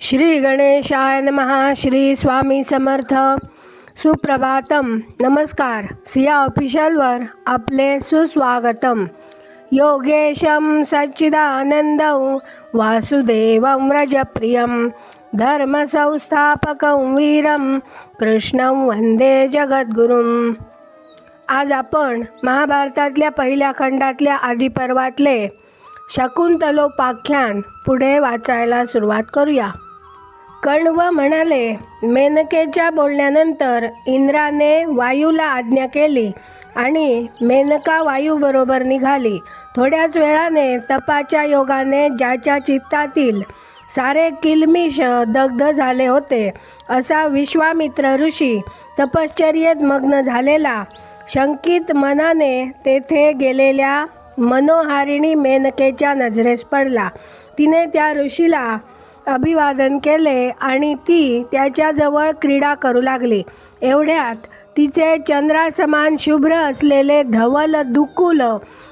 श्री गणेशाय नमः. श्री स्वामी समर्थ. सुप्रभातम. नमस्कार. सिया ऑफिशियलवर आपले सुस्वागतम. योगेशं सच्चिदानंदं वासुदेवं व्रजप्रियं धर्मसंस्थापकं वीरं कृष्णं वंदे जगद्गुरुं. आज आपण महाभारतातल्या पहिल्या खंडातल्या आदिपर्वातले शकुंतलोपाख्यान पुढे वाचायला सुरुवात करूया. कण्व म्हणाले, मेनकेच्या बोलण्यानंतर इंद्राने वायूला आज्ञा केली आणि मेनका वायूबरोबर निघाली. थोड्याच वेळाने तपाच्या योगाने ज्याच्या चित्तातील सारे किल्मिष दग्ध झाले होते असा विश्वामित्र ऋषी तपश्चर्येत मग्न झालेला शंकित मनाने तेथे गेलेल्या मनोहारिणी मेनकेच्या नजरेस पडला. तिने त्या ऋषीला अभिवादन केले आणि ती त्याच्याजवळ क्रीडा करू लागली. एवढ्यात तिचे चंद्रासमान शुभ्र असलेले धवल दुकुल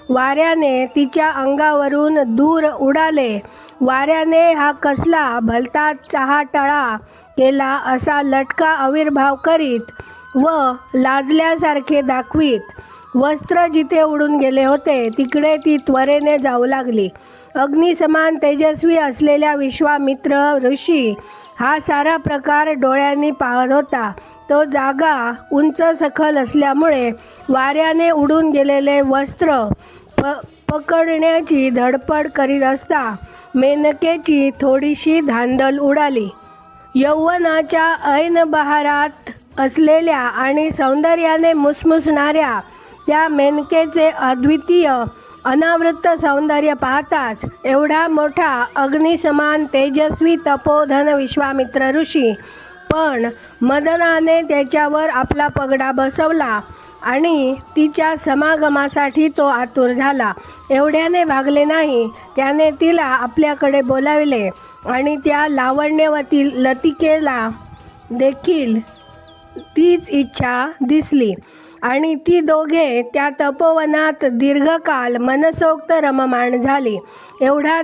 वाऱ्याने तिच्या अंगावरून दूर उडाले. वाऱ्याने हा कसला भलता चहाटळा केला असा लटका आविर्भाव करीत व लाजल्यासारखे दाखवीत वस्त्र जिथे उडून गेले होते तिकडे ती त्वरेने जाऊ लागली. अग्निसमान तेजस्वी असलेल्या विश्वामित्र ऋषी हा सारा प्रकार डोळ्यांनी पाहत होता. तो जागा उंच सखल असल्यामुळे वाऱ्याने उडून गेलेले वस्त्र पकडण्याची धडपड करीत असता मेनकेची थोडीशी धांदल उडाली. यौवनाच्या ऐन बहारात असलेल्या आणि सौंदर्याने मुसमुसणाऱ्या त्या मेनकेचे अद्वितीय अनावृत्त सौंदर्य पाहताच एवढा मोठा अग्निसमान तेजस्वी तपोधन विश्वामित्र ऋषी पण मदनाने त्याच्यावर आपला पगडा बसवला आणि तिच्या समागमासाठी तो आतुर झाला. एवढ्याने भागले नाही. त्याने तिला आपल्याकडे बोलाविले आणि त्या लावण्यवती लतिकेला देखील तीच इच्छा दिसली आणि ती दोघे त्या तपोवनात दीर्घकाल मनसोक्त रममाण झाली. एवढा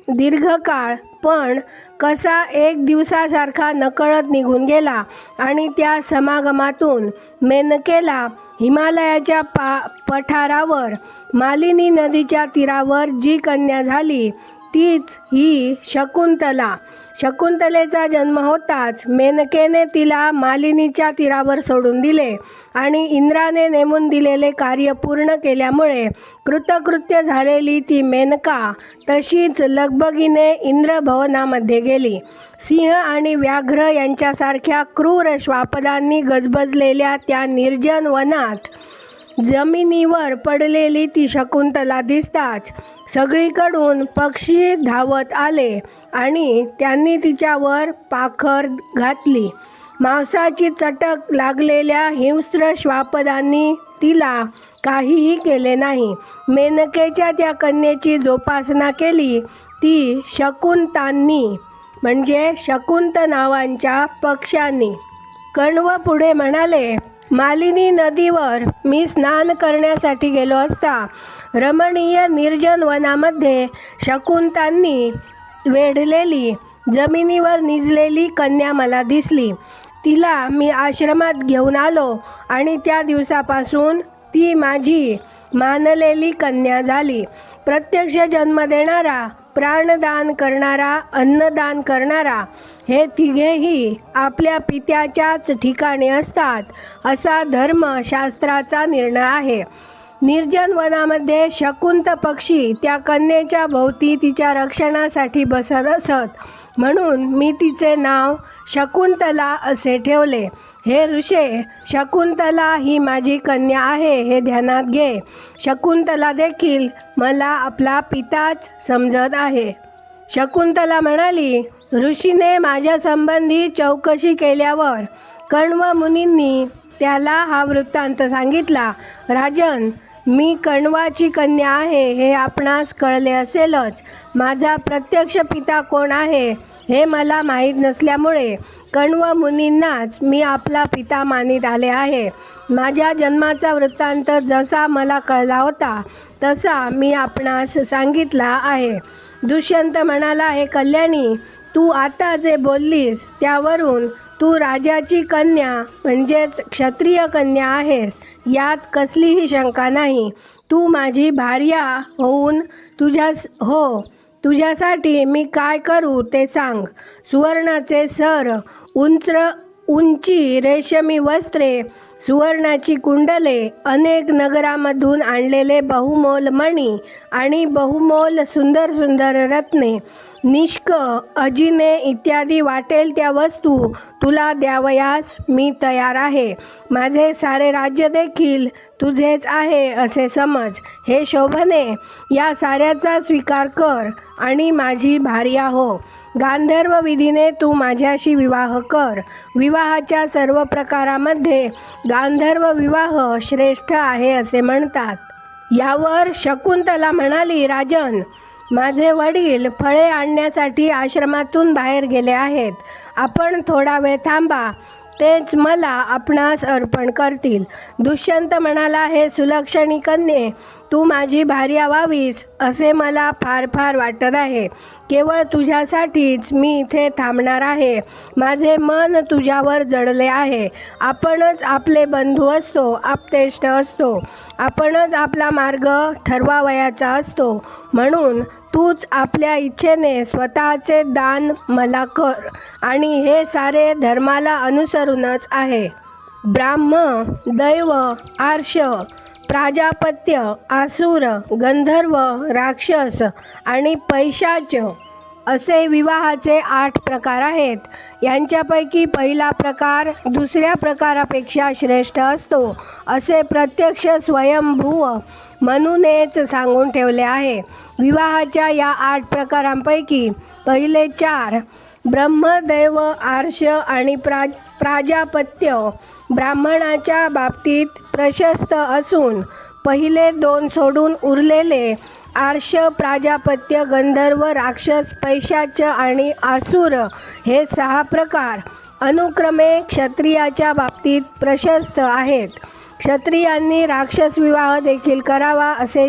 दीर्घकाळ पण कसा एक दिवसासारखा नकळत निघून गेला आणि त्या समागमातून मेनकेला हिमालयाच्या पठारावर मालिनी नदीच्या तीरावर जी कन्या झाली तीच ही शकुंतला. शकुंतलेचा जन्म होताच मेनकेने तिला मालिनीच्या तीरावर सोडून दिले आणि इंद्राने नेमून दिलेले कार्य पूर्ण केल्यामुळे कृतकृत्य झालेली ती मेनका तशीच लगबगीने इंद्रभवनामध्ये गेली. सिंह आणि व्याघ्र यांच्यासारख्या क्रूर श्वापदांनी गजबजलेल्या त्या निर्जन वनात जमिनीवर पडलेली ती शकुंतला दिसताच सगळीकडून पक्षी धावत आले आणि त्यांनी तिच्यावर पाखर घातली. मांसाची चटक लागलेल्या हिंस्त्र श्वापदांनी तिला काहीही केले नाही. मेनकेच्या त्या कन्येची जोपासना केली ती शकुंतांनी म्हणजे शकुंत नावांच्या पक्ष्यांनी. कण्व पुढे म्हणाले, मालिनी नदीवर मी स्नान करण्यासाठी गेलो असता रमणीय निर्जन वनामध्ये शकुंतांनी वेढलेली जमिनीवर निजलेली कन्या मला दिसली. तिला मी आश्रमात घेऊन आलो आणि त्या दिवसापासून ती माझी मानलेली कन्या झाली. प्रत्यक्ष जन्म देणारा, प्राणदान करणारा, अन्नदान करणारा हे तिघेही आपल्या पित्याच्याच ठिकाणी असतात असा धर्मशास्त्राचा निर्णय आहे. निर्जन वनामध्ये शकुंत पक्षी त्या कन्येच्या भोवती तिच्या रक्षणासाठी बसत असत म्हणून मी तिचे नाव शकुंतला असे ठेवले. हे ऋषे, शकुंतला ही माझी कन्या आहे हे ध्यानात घे. शकुंतला देखील मला आपला पिताच समजत आहे. शकुंतला म्हणाली, ऋषीने माझ्या संबंधी चौकशी केल्यावर कण्व मुनींनी त्याला हा वृत्तांत सांगितला. राजन, मी कण्वाची कन्या आहे हे आपणास कळले असेलच. माझा प्रत्यक्ष पिता कोण आहे हे मला माहीत नसल्यामुळे कण्व मुनींनाच मी आपला पिता मानित आले आहे. माझ्या जन्माचा वृत्तांत जसा मला कळला होता तसा मी आपणास सांगितला आहे. दुष्यंत म्हणाला, हे कल्याणी, तू आता जे बोललीस त्यावरून तू राजाची कन्या म्हणजेच क्षत्रिय कन्या आहेस, यात कसलीही शंका नाही. तू माझी भार्या होऊन तुझ्यासाठी मी काय करू ते सांग. सुवर्णाचे सर, उंची रेशमी वस्त्रे, सुवर्णाची कुंडले, अनेक नगरामधून आणलेले बहुमोल मणी आणि बहुमोल सुंदर सुंदर रत्ने, निष्क, अजिने इत्यादी वाटेल त्या वस्तू तुला द्यावयास मी तयार आहे. माझे सारे राज्य देखील तुझेच आहे असे समज. हे शोभने, या साऱ्याचा स्वीकार कर आणि माझी भार्या हो. गांधर्व विधीने तू माझ्याशी विवाह कर. विवाहाच्या सर्व प्रकारामध्ये गांधर्व विवाह श्रेष्ठ आहे असे म्हणतात. यावर शकुंतला म्हणाली, राजन, माझे वडील फळे आणण्यासाठी आश्रमातून बाहेर गेले आहेत. आपण थोडा वेळ थांबा, तेच मला आपणास अर्पण करतील. दुष्यंत म्हणाला, हे सुलक्षणी कन्ये, तू माझी भार्या व्हावीस असे मला फार फार वाटत आहे. केवळ तुझ्यासाठीच मी इथे थांबणार आहे. माझे मन तुझ्यावर जडले आहे. आपणच आपले बंधू असतो, आप्तेष्ट असतो. आपणच आपला मार्ग ठरवावयाचा असतो. म्हणून तूच आपल्या इच्छेने स्वतःचे दान मला कर आणि हे सारे धर्माला अनुसरूनच आहे. ब्राह्म, दैव, आर्ष, प्राजापत्य, आसुर, गंधर्व, राक्षस आणि पैशाच असे विवाहाचे 8 प्रकार आहेत. यांच्यापैकी पहिला प्रकार दुसऱ्या प्रकारापेक्षा श्रेष्ठ असतो असे प्रत्यक्ष स्वयंभू मनुनेच सांगून ठेवले आहे. विवाहाच्या या 8 प्रकारांपैकी पहिले 4 ब्रह्म, दैव, आर्ष आणि प्राजापत्य ब्राह्मणाच्या बाबतीत प्रशस्त असून पहिले 2 सोडून उरलेले आर्ष, प्राजापत्य, गंधर्व, राक्षस, पैशाच आणि आसुर हे 6 प्रकार अनुक्रमे क्षत्रियाच्या बाबतीत प्रशस्त आहेत. क्षत्रियांनी राक्षस विवाह देखील करावा असे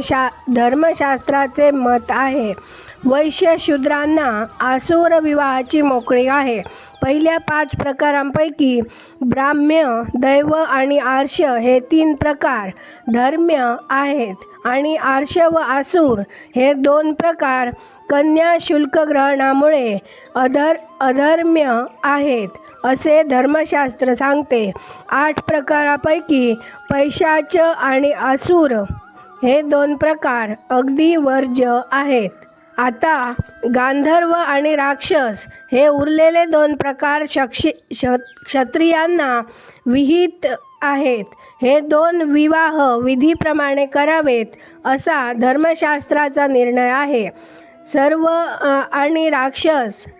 धर्मशास्त्राचे मत आहे. वैश्य शूद्रांना आसुर विवाहाची मोकळीक आहे. पहिल्या 5 प्रकारांपैकी ब्राह्म्य, दैव आणि आर्ष हे 3 प्रकार धर्म्य आहेत आणि आर्ष व आसुर हे 2 प्रकार कन्या शुल्क ग्रहणामुळे अधर्म्य आहेत असे धर्मशास्त्र सांगते. 8 प्रकारापैकी पैशाच आणि आसुर हे 2 प्रकार अगदी वर्ज्य आहेत. आता गांधर्व आणि राक्षस हे उरलेले 2 प्रकार क्षत्रियांना विहित आहेत. हे 2 विवाह विधीप्रमाणे करावेत असा धर्मशास्त्राचा निर्णय आहे.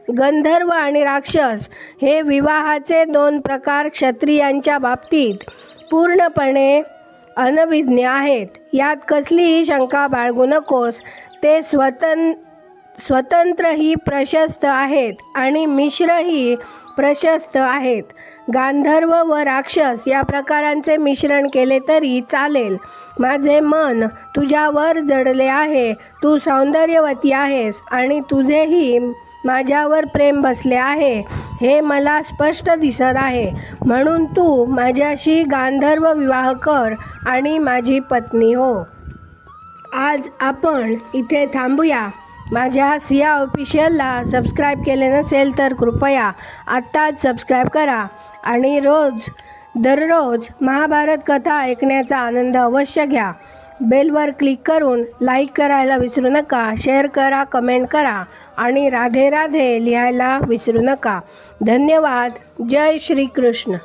गंधर्व आणि राक्षस हे विवाहाचे 2 प्रकार क्षत्रियांच्या बाबतीत पूर्णपणे अनभिज्ञ आहेत. यात कसलीही शंका बाळगू नकोस. ते स्वतंत्रही प्रशस्त आहेत आणि मिश्रही प्रशस्त आहेत. गांधर्व व राक्षस या प्रकारांचे मिश्रण केले तरी चालेल. माझे मन तुझ्यावर जडले आहे. तू सौंदर्यवती आहेस आणि तुझेही माझ्यावर प्रेम बसले आहे हे मला स्पष्ट दिसत आहे. म्हणून तू माझ्याशी गांधर्व विवाह कर आणि माझी पत्नी हो. आज आपण इथे थांबूया. माझ्या सिया ऑफिशियलला सबस्क्राईब केले नसेल तर कृपया आत्ताच सबस्क्राईब करा आणि दररोज महाभारत कथा ऐकण्याचा आनंद अवश्य घ्या. बेलवर क्लिक करून लाईक करायला विसरू नका. शेअर करा, कमेंट करा आणि राधे राधे लिहायला विसरू नका. धन्यवाद. जय श्री कृष्ण.